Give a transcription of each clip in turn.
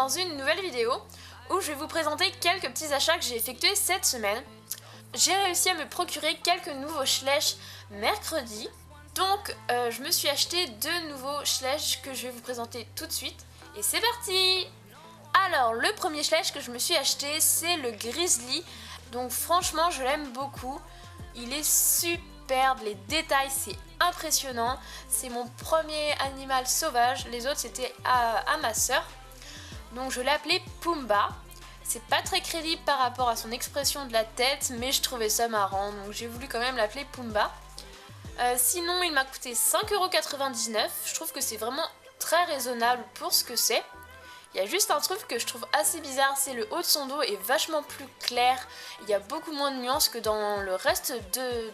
dans une nouvelle vidéo où je vais vous présenter quelques petits achats que j'ai effectués cette semaine. J'ai réussi à me procurer quelques nouveaux schlecht mercredi. Donc je me suis acheté 2 nouveaux schlecht que je vais vous présenter tout de suite. Et c'est parti! Alors le premier schlecht que je me suis acheté, c'est le Grizzly. Donc franchement je l'aime beaucoup. Il est superbe, les détails c'est impressionnant. C'est mon premier animal sauvage, les autres c'était à ma soeur. Donc je l'ai appelé Pumba. C'est pas très crédible par rapport à son expression de la tête, mais je trouvais ça marrant, donc j'ai voulu quand même l'appeler Pumba. Sinon il m'a coûté 5,99 €, je trouve que c'est vraiment très raisonnable pour ce que c'est. Il y a juste un truc que je trouve assez bizarre, c'est le haut de son dos est vachement plus clair, il y a beaucoup moins de nuances que dans le reste de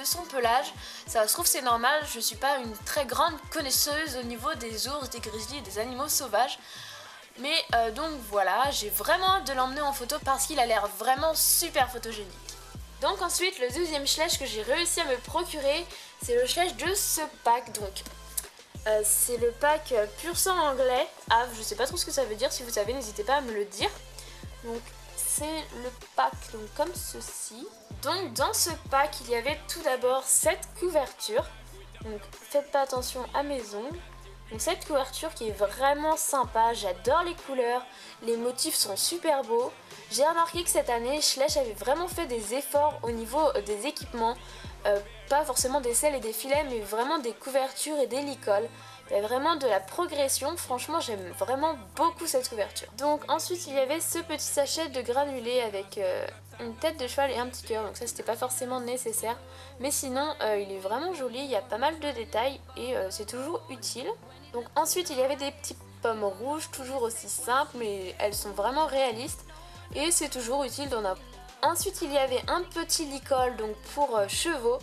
son pelage. Ça se trouve c'est normal, je suis pas une très grande connaisseuse au niveau des ours, des grizzlies et des animaux sauvages. Mais donc voilà, j'ai vraiment hâte de l'emmener en photo parce qu'il a l'air vraiment super photogénique. Donc ensuite, le deuxième schlecht que j'ai réussi à me procurer, c'est le schlecht de ce pack. Donc c'est le pack pur sang anglais. Ah, je sais pas trop ce que ça veut dire, si vous savez, n'hésitez pas à me le dire. Donc c'est le pack donc comme ceci. Donc dans ce pack, il y avait tout d'abord cette couverture. Donc faites pas attention à mes ongles. Donc cette couverture qui est vraiment sympa, j'adore les couleurs, les motifs sont super beaux. J'ai remarqué que cette année, schlecht avait vraiment fait des efforts au niveau des équipements, pas forcément des selles et des filets, mais vraiment des couvertures et des licoles. Il y a vraiment de la progression, franchement j'aime vraiment beaucoup cette couverture. Donc ensuite il y avait ce petit sachet de granulés avec une tête de cheval et un petit cœur, donc ça c'était pas forcément nécessaire. Mais sinon il est vraiment joli, il y a pas mal de détails et c'est toujours utile. Donc ensuite il y avait des petites pommes rouges, toujours aussi simples mais elles sont vraiment réalistes et c'est toujours utile d'en avoir. Ensuite il y avait un petit licol donc pour chevaux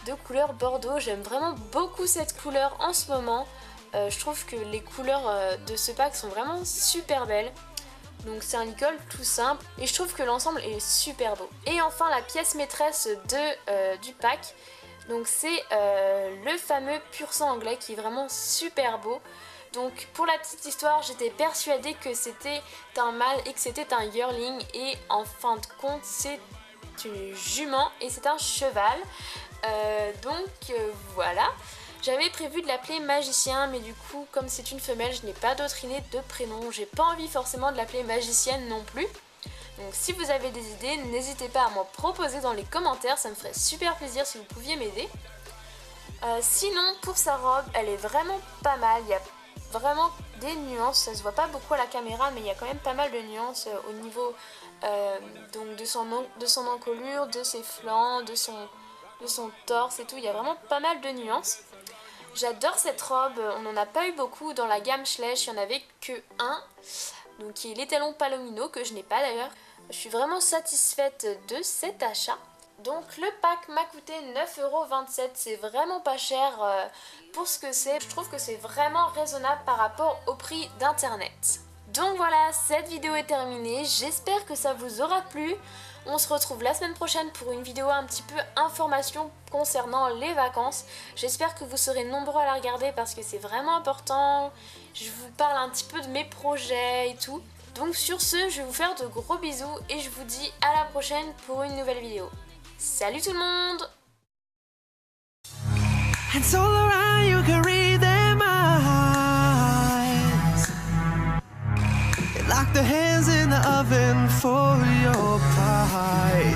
de couleur bordeaux, j'aime vraiment beaucoup cette couleur en ce moment. Je trouve que les couleurs de ce pack sont vraiment super belles. Donc c'est un licol tout simple et je trouve que l'ensemble est super beau. Et enfin la pièce maîtresse du pack, donc c'est le fameux pur sang anglais qui est vraiment super beau. Donc pour la petite histoire, j'étais persuadée que c'était un mâle et que c'était un yearling et en fin de compte c'est une jument et c'est un cheval. Voilà. J'avais prévu de l'appeler magicien, mais du coup comme c'est une femelle, je n'ai pas d'autre idée de prénom. J'ai pas envie forcément de l'appeler magicienne non plus. Donc si vous avez des idées, n'hésitez pas à m'en proposer dans les commentaires, ça me ferait super plaisir si vous pouviez m'aider. Sinon pour sa robe, elle est vraiment pas mal, il y a vraiment des nuances, ça se voit pas beaucoup à la caméra mais il y a quand même pas mal de nuances au niveau donc de son encolure, de ses flancs, de son torse et tout, il y a vraiment pas mal de nuances. J'adore cette robe, on n'en a pas eu beaucoup dans la gamme schlecht, il n'y en avait que un, donc qui est l'étalon Palomino que je n'ai pas d'ailleurs. Je suis vraiment satisfaite de cet achat. Donc le pack m'a coûté 9,27 €, c'est vraiment pas cher pour ce que c'est. Je trouve que c'est vraiment raisonnable par rapport au prix d'internet. Donc voilà, cette vidéo est terminée, j'espère que ça vous aura plu. On se retrouve la semaine prochaine pour une vidéo un petit peu information concernant les vacances. J'espère que vous serez nombreux à la regarder parce que c'est vraiment important. Je vous parle un petit peu de mes projets et tout. Donc sur ce, je vais vous faire de gros bisous et je vous dis à la prochaine pour une nouvelle vidéo. Salut tout le monde! It's all around, you can read their minds. Lock the hands in the oven for your pie.